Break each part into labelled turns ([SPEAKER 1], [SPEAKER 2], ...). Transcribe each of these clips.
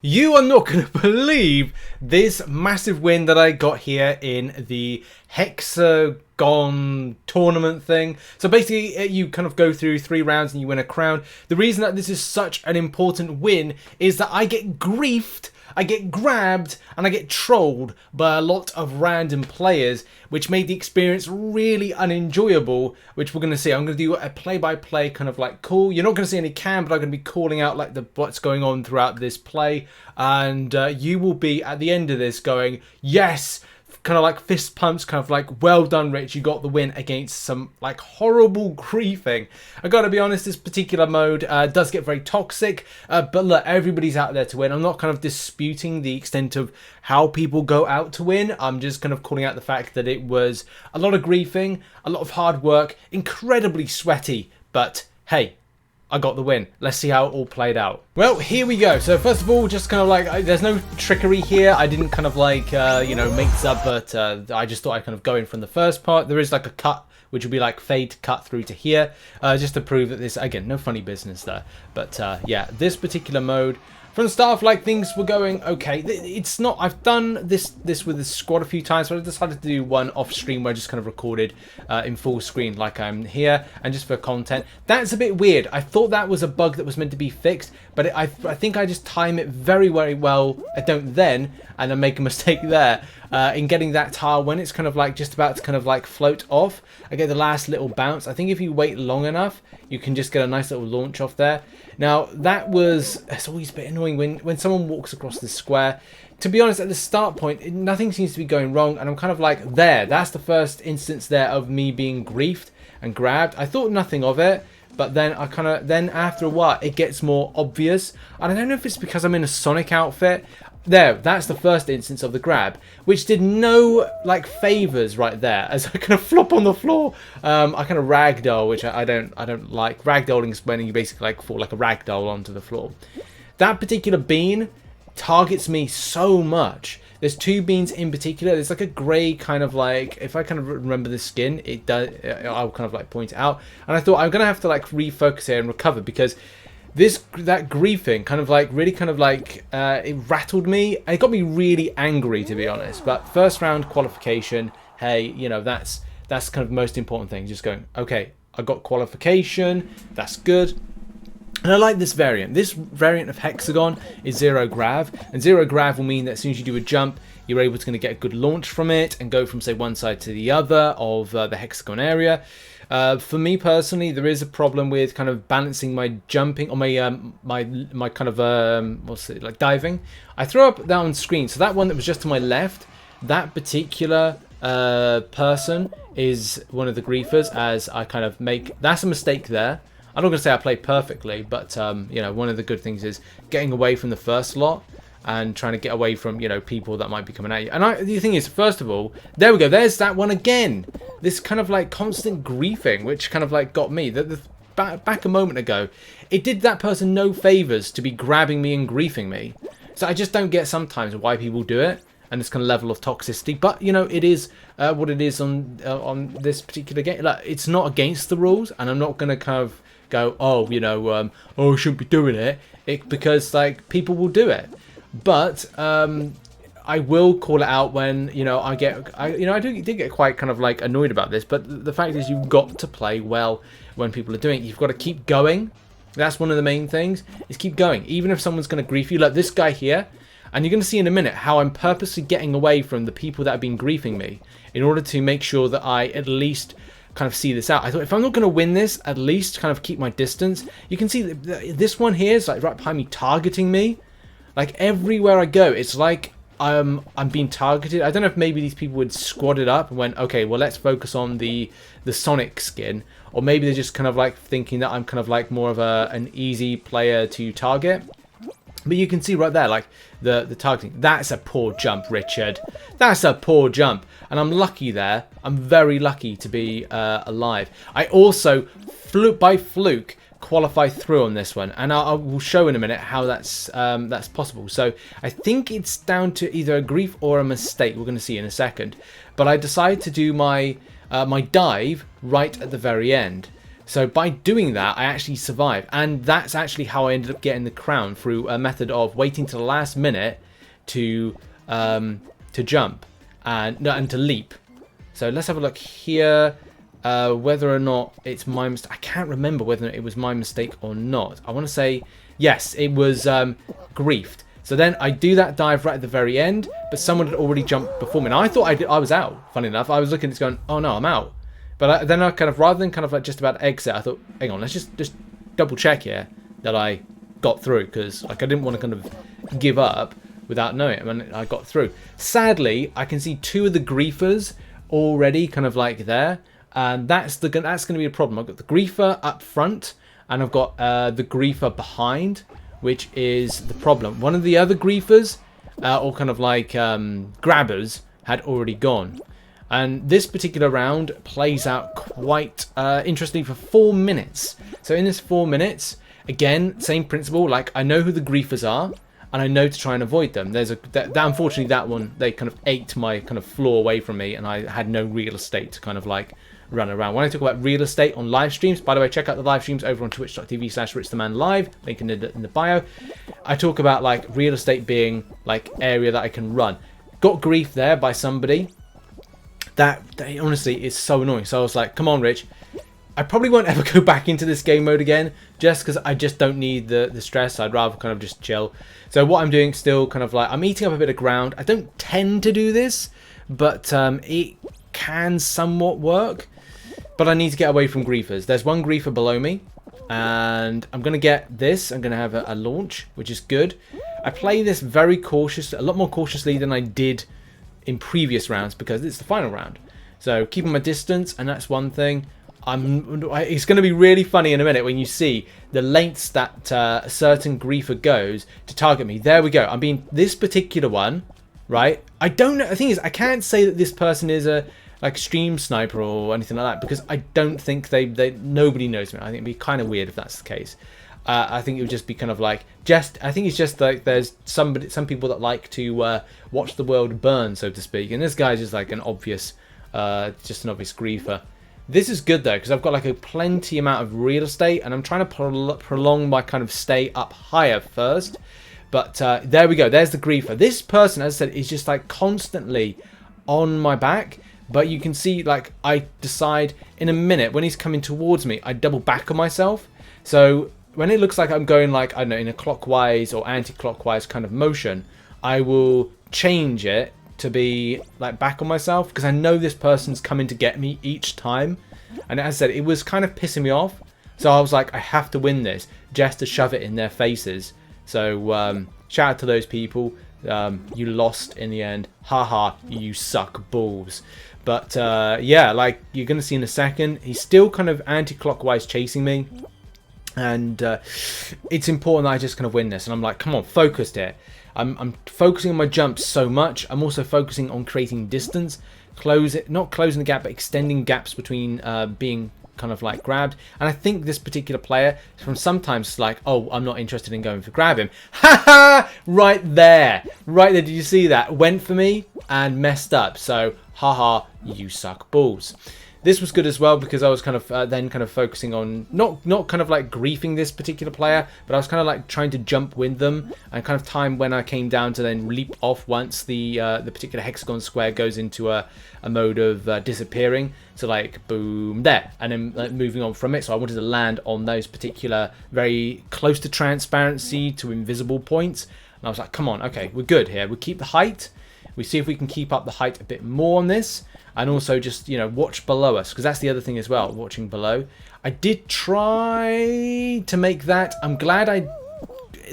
[SPEAKER 1] You are not going to believe this massive win that I got here in the Hexagon tournament thing. So basically, you kind of go through 3 rounds and you win a crown. The reason that this is such an important win is that I get griefed, I get grabbed, and I get trolled by a lot of random players, which made the experience really unenjoyable, which we're going to see. I'm going to do a play-by-play kind of like call. You're not going to see any cam, but I'm going to be calling out like what's going on throughout this play, and you will be at the end of this going, yes, kind of like fist pumps, kind of like, well done, Rich, you got the win against some like horrible griefing. I gotta be honest, this particular mode does get very toxic, but look, everybody's out there to win. I'm not kind of disputing the extent of how people go out to win. I'm just kind of calling out the fact that it was a lot of griefing, a lot of hard work, incredibly sweaty, but hey, I got the win. Let's see how it all played out. Well, here we go. So first of all, just kind of like, there's no trickery here. I didn't kind of like, you know, make this up, but I just thought I'd kind of go in from the first part. There is like a cut, which will be like fade cut through to here, just to prove that this, again, no funny business there. But yeah, this particular mode, from the start off, like, things were going okay. It's not, I've done this with the squad a few times, but I decided to do one off stream where I just kind of recorded in full screen like I'm here, and just for content. That's a bit weird. I thought that was a bug that was meant to be fixed, but I think I just time it very, very well. I don't then, and I make a mistake there in getting that tile when it's kind of like just about to kind of like float off. I get the last little bounce. I think if you wait long enough, you can just get a nice little launch off there. Now, that was, it's always a bit annoying when someone walks across the square. To be honest, at the start point, nothing seems to be going wrong, and I'm kind of like, there, that's the first instance there of me being griefed and grabbed. I thought nothing of it, but then I kind of, then after a while, it gets more obvious. And I don't know if it's because I'm in a Sonic outfit. There, that's the first instance of the grab, which did no like favors right there as I kind of flop on the floor. I kind of ragdoll, which I don't like. Ragdolling is when you basically like fall like a ragdoll onto the floor. That particular bean targets me so much. There's 2 beans in particular. There's like a grey kind of like, if I kind of remember the skin, it does. I'll kind of like point it out. And I thought I'm gonna have to like refocus here and recover, because that griefing kind of like really kind of like it rattled me. It got me really angry, to be honest. But first round qualification, hey, you know, that's kind of the most important thing. Just going, okay, I got qualification, that's good. And I like this variant. This variant of Hexagon is zero grav, and zero grav will mean that as soon as you do a jump, you're able to get a good launch from it and go from, say, one side to the other of the Hexagon area. For me personally, there is a problem with kind of balancing my jumping or my kind of what's it, like diving. I throw up that on screen. So that one that was just to my left, that particular person is one of the griefers. As I kind of make, that's a mistake there. I'm not going to say I play perfectly, but you know, one of the good things is getting away from the first lot and trying to get away from, you know, people that might be coming at you. And the thing is, first of all, there we go. There's that one again. This kind of like constant griefing, which kind of like got me. Back a moment ago, it did that person no favors to be grabbing me and griefing me. So I just don't get sometimes why people do it, and this kind of level of toxicity. But you know, it is what it is on this particular game. Like, it's not against the rules, and I'm not going to kind of go, oh, you know, oh, I shouldn't be doing it, because like people will do it. But I will call it out when, you know, I did get quite kind of like annoyed about this. But the fact is, you've got to play well when people are doing it. You've got to keep going. That's one of the main things, is keep going. Even if someone's going to grief you, like this guy here, and you're going to see in a minute how I'm purposely getting away from the people that have been griefing me in order to make sure that I at least kind of see this out. I thought, if I'm not going to win this, at least kind of keep my distance. You can see that this one here is like right behind me, targeting me. Like everywhere I go, it's like I'm being targeted. I don't know if maybe these people would squad it up and went, okay, well, let's focus on the Sonic skin, or maybe they're just kind of like thinking that I'm kind of like more of an easy player to target. But you can see right there, like the targeting. That's a poor jump, Richard. That's a poor jump, and I'm lucky there. I'm very lucky to be alive. I also by fluke qualify through on this one, and I will show in a minute how that's possible. So I think it's down to either a grief or a mistake. We're going to see in a second. But I decided to do my my dive right at the very end. So by doing that, I actually survived. And that's actually how I ended up getting the crown, through a method of waiting to the last minute to jump and to leap. So let's have a look here. Whether or not it's my mistake. I can't remember whether it was my mistake or not. I want to say, yes, it was griefed. So then I do that dive right at the very end, but someone had already jumped before me. And I thought I was out, funny enough. I was looking at this going, oh no, I'm out. But then I kind of, rather than kind of like just about exit, I thought, hang on, let's just double check here that I got through. Because like I didn't want to kind of give up without knowing it. And I got through. Sadly, I can see two of the griefers already kind of like there. And that's going to be a problem. I've got the griefer up front, and I've got the griefer behind, which is the problem. One of the other griefers, or kind of like grabbers, had already gone. And this particular round plays out quite interestingly for 4 minutes. So in this 4 minutes, again, same principle. Like, I know who the griefers are, and I know to try and avoid them. There's unfortunately, that one, they kind of ate my kind of floor away from me, and I had no real estate to kind of like run around. When I talk about real estate on live streams, by the way, check out the live streams over on twitch.tv/RichTheManLive, link in the bio. I talk about like real estate being like area that I can run. Got grief there by somebody. That honestly is so annoying. So I was like, come on, Rich. I probably won't ever go back into this game mode again, just because I just don't need the stress. I'd rather kind of just chill. So what I'm doing still kind of like, I'm eating up a bit of ground. I don't tend to do this, but it can somewhat work. But I need to get away from griefers. There's one griefer below me, and I'm going to get this. I'm going to have a launch, which is good. I play this very cautiously, a lot more cautiously than I did in previous rounds, because it's the final round. So keeping my distance, and that's one thing. It's going to be really funny in a minute when you see the lengths that a certain griefer goes to target me. There we go. I mean, this particular one, right? I don't know. The thing is, I can't say that this person is a like stream sniper or anything like that, because I don't think nobody knows me. I think it'd be kind of weird if that's the case. I think it would just be kind of like, I think it's just like there's some people that like to watch the world burn, so to speak, and this guy's just like an obvious griefer. This is good though, because I've got like a plenty amount of real estate, and I'm trying to prolong my kind of stay up higher first. But there we go. There's the griefer. This person, as I said, is just like constantly on my back. But you can see, like, I decide in a minute when he's coming towards me, I double back on myself. So when it looks like I'm going like, I don't know, in a clockwise or anti-clockwise kind of motion, I will change it to be like back on myself, because I know this person's coming to get me each time. And as I said, it was kind of pissing me off. So I was like, I have to win this just to shove it in their faces. So shout out to those people. You lost in the end. Haha, you suck balls. But yeah, like you're going to see in a second, he's still kind of anti-clockwise chasing me. And it's important that I just kind of win this. And I'm like, come on, focused here. I'm focusing on my jumps so much. I'm also focusing on creating distance. Not closing the gap, but extending gaps between being kind of like grabbed. And I think this particular player, from sometimes like, oh, I'm not interested in going for grab him. Haha! Right there. Right there. Did you see that? Went for me and messed up. So, haha, you suck balls. This was good as well, because I was kind of then kind of focusing on not kind of like griefing this particular player, but I was kind of like trying to jump with them and kind of time when I came down to then leap off once the particular hexagon square goes into a mode of disappearing. So like boom there, and then like, moving on from it. So I wanted to land on those particular very close to transparency to invisible points, and I was like, come on, okay, we're good here. We keep the height. We see if we can keep up the height a bit more on this. And also just, you know, watch below us, because that's the other thing as well, watching below. I did try to make that. I'm glad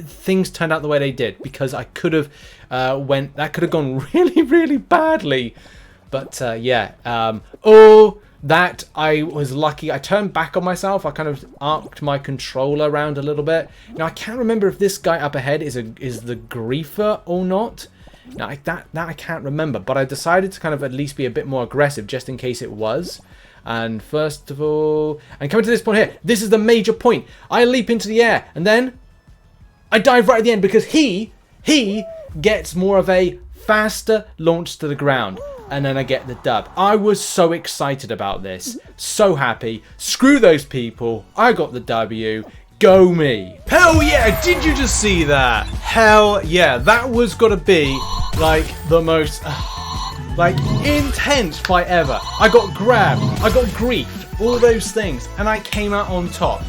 [SPEAKER 1] things turned out the way they did, because I could have that could have gone really, really badly. But yeah. That I was lucky. I turned back on myself. I kind of arced my controller around a little bit. Now I can't remember if this guy up ahead is the griefer or not. Now, that I can't remember, but I decided to kind of at least be a bit more aggressive just in case it was. And first of all, and coming to this point here, this is the major point. I leap into the air, and then I dive right at the end, because he gets more of a faster launch to the ground. and then I get the dub. I was so excited about this. So happy. Screw those people. I got the W. Go me. Hell yeah, did you just see that? Hell yeah, that was gotta be like the most like intense fight ever. I got grabbed, I got griefed, all those things, and I came out on top.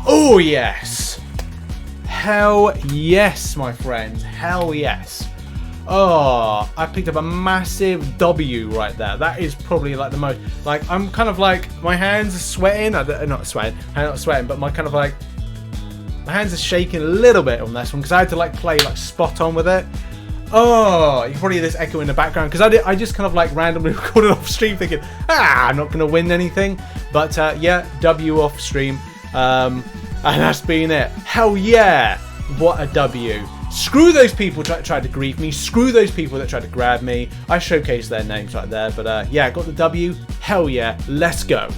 [SPEAKER 1] Oh yes. Hell yes, my friends. Hell yes. Oh, I picked up a massive W right there. That is probably like the most, like, I'm kind of like, my hands are sweating. Not sweating, I'm not sweating, but my kind of like, my hands are shaking a little bit on this one because I had to like play like spot on with it. Oh, you probably hear this echo in the background because I just kind of like randomly recorded off stream thinking, I'm not going to win anything. But yeah, W off stream. And that's been it. Hell yeah. What a W. Screw those people that tried to grief me. Screw those people that tried to grab me. I showcased their names right there. But yeah, I got the W. Hell yeah. Let's go.